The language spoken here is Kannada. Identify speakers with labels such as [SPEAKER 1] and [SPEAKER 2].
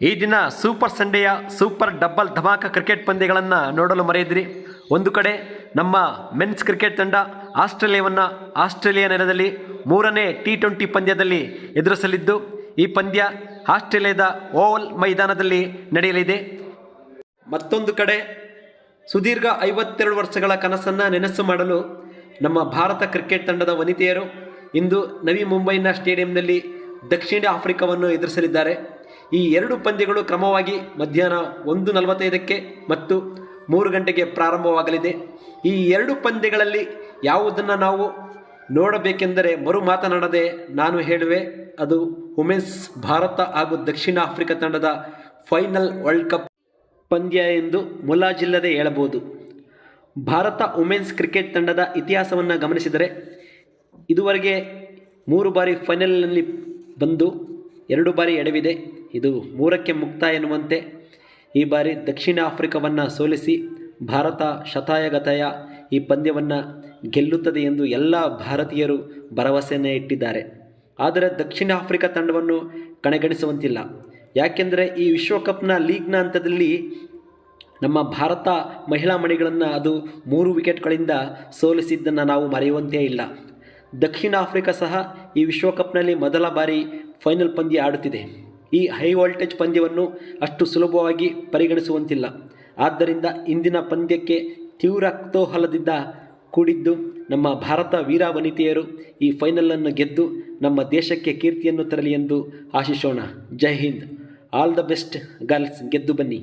[SPEAKER 1] ಈ ದಿನ ಸೂಪರ್ ಸಂಡೆಯ ಸೂಪರ್ ಡಬ್ಬಲ್ ಧಮಾಕ ಕ್ರಿಕೆಟ್ ಪಂದ್ಯಗಳನ್ನು ನೋಡಲು ಮರೆಯದಿರಿ. ಒಂದು ಕಡೆ ನಮ್ಮ ಮೆನ್ಸ್ ಕ್ರಿಕೆಟ್ ತಂಡ ಆಸ್ಟ್ರೇಲಿಯಾ ನೆಲದಲ್ಲಿ 3ನೇ T20 ಪಂದ್ಯದಲ್ಲಿ ಎದುರಿಸಲಿದ್ದು, ಈ ಪಂದ್ಯ ಆಸ್ಟ್ರೇಲಿಯಾದ ಓವಲ್ ಮೈದಾನದಲ್ಲಿ ನಡೆಯಲಿದೆ. ಮತ್ತೊಂದು ಕಡೆ ಸುದೀರ್ಘ 52 ವರ್ಷಗಳ ಕನಸನ್ನು ನೆನಸು ಮಾಡಲು ನಮ್ಮ ಭಾರತ ಕ್ರಿಕೆಟ್ ತಂಡದ ವನಿತೆಯರು ಇಂದು ನವಿ ಮುಂಬೈನ ಸ್ಟೇಡಿಯಂನಲ್ಲಿ ದಕ್ಷಿಣ ಆಫ್ರಿಕಾವನ್ನು ಎದುರಿಸಲಿದ್ದಾರೆ. ಈ ಎರಡು ಪಂದ್ಯಗಳು ಕ್ರಮವಾಗಿ ಮಧ್ಯಾಹ್ನ 1:45 ಮತ್ತು 3 ಗಂಟೆಗೆ ಪ್ರಾರಂಭವಾಗಲಿದೆ. ಈ ಎರಡು ಪಂದ್ಯಗಳಲ್ಲಿ ಯಾವುದನ್ನು ನಾವು ನೋಡಬೇಕೆಂದರೆ ಮರು ಮಾತನಾಡದೆ ನಾನು ಹೇಳುವೆ, ಅದು ವುಮೆನ್ಸ್ ಭಾರತ ಹಾಗೂ ದಕ್ಷಿಣ ಆಫ್ರಿಕಾ ತಂಡದ ಫೈನಲ್ ವರ್ಲ್ಡ್ ಕಪ್ ಪಂದ್ಯ ಎಂದು ಮುಲಾಜಿಲ್ಲದೆ ಹೇಳಬಹುದು. ಭಾರತ ವುಮೆನ್ಸ್ ಕ್ರಿಕೆಟ್ ತಂಡದ ಇತಿಹಾಸವನ್ನು ಗಮನಿಸಿದರೆ ಇದುವರೆಗೆ 3 ಬಾರಿ ಫೈನಲ್ನಲ್ಲಿ ಬಂದು 2 ಬಾರಿ ಎಡವಿದೆ. ಇದು 3ಕ್ಕೆ ಮುಕ್ತಾಯ ಎನ್ನುವಂತೆ ಈ ಬಾರಿ ದಕ್ಷಿಣ ಆಫ್ರಿಕಾವನ್ನು ಸೋಲಿಸಿ ಭಾರತ ಶತಾಯಗತಾಯ ಈ ಪಂದ್ಯವನ್ನು ಗೆಲ್ಲುತ್ತದೆ ಎಂದು ಎಲ್ಲ ಭಾರತೀಯರು ಭರವಸೆಯನ್ನು ಇಟ್ಟಿದ್ದಾರೆ. ಆದರೆ ದಕ್ಷಿಣ ಆಫ್ರಿಕಾ ತಂಡವನ್ನು ಕಡೆಗಣಿಸುವಂತಿಲ್ಲ. ಯಾಕೆಂದರೆ ಈ ವಿಶ್ವಕಪ್ನ ಲೀಗ್ನ ಹಂತದಲ್ಲಿ ನಮ್ಮ ಭಾರತ ಮಹಿಳಾ ಮಣಿಗಳನ್ನು ಅದು 3 ವಿಕೆಟ್ಗಳಿಂದ ಸೋಲಿಸಿದ್ದನ್ನು ನಾವು ಮರೆಯುವಂತೆ ಇಲ್ಲ. ದಕ್ಷಿಣ ಆಫ್ರಿಕಾ ಸಹ ಈ ವಿಶ್ವಕಪ್ನಲ್ಲಿ ಮೊದಲ ಬಾರಿ ಫೈನಲ್ ಪಂದ್ಯ ಆಡುತ್ತಿದೆ. ಈ ಹೈ ವೋಲ್ಟೇಜ್ ಪಂದ್ಯವನ್ನು ಅಷ್ಟು ಸುಲಭವಾಗಿ ಪರಿಗಣಿಸುವಂತಿಲ್ಲ. ಆದ್ದರಿಂದ ಇಂದಿನ ಪಂದ್ಯಕ್ಕೆ ತೀವ್ರ ಕುತೂಹಲದಿಂದ ಕೂಡಿದ್ದು ನಮ್ಮ ಭಾರತ ವೀರ ವನಿತೆಯರು ಈ ಫೈನಲನ್ನು ಗೆದ್ದು ನಮ್ಮ ದೇಶಕ್ಕೆ ಕೀರ್ತಿಯನ್ನು ತರಲಿ ಎಂದು ಆಶಿಸೋಣ. ಜೈ Hind, all the best girls, ಗೆದ್ದು ಬನ್ನಿ.